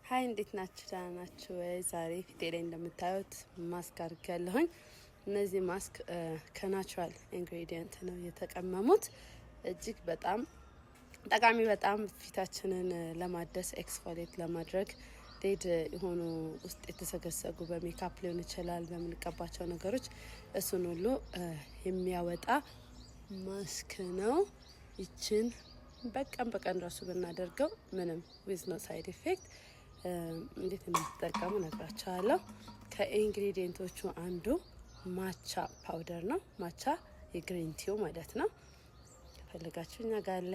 ሃይ እንዴት ናችሁ? ደህና ናችሁ ወይ? ዛሬ ፊቴ ላይ እንደምታዩት ማስክ አድርጌያለሁኝ። እነዚህ ማስክ ከናቹራል ኢንግሪዲየንት ነው የተቀመሙት። እጅግ በጣም ጠቃሚ፣ በጣም ፊታችንን ለማደስ ኤክስፎሊየት ለማድረግ ዴድ የሆኑ ውስጥ የተሰገሰጉ በሜካፕ ሊሆን ይችላል በምንቀባቸው ነገሮች እሱን ሁሉ የሚያወጣ ማስክ ነው። ይችን በቀን ራሱ ብናደርገው ምንም ዊዝ ኖ ሳይድ ኢፌክት እንዴት እንደምትጠቀሙ ነግራችኋለሁ። ከኢንግሪዲየንቶቹ አንዱ ማቻ ፓውደር ነው። ማቻ የግሪን ቲው ማለት ነው። ፈልጋችሁ እኛ ጋር አለ።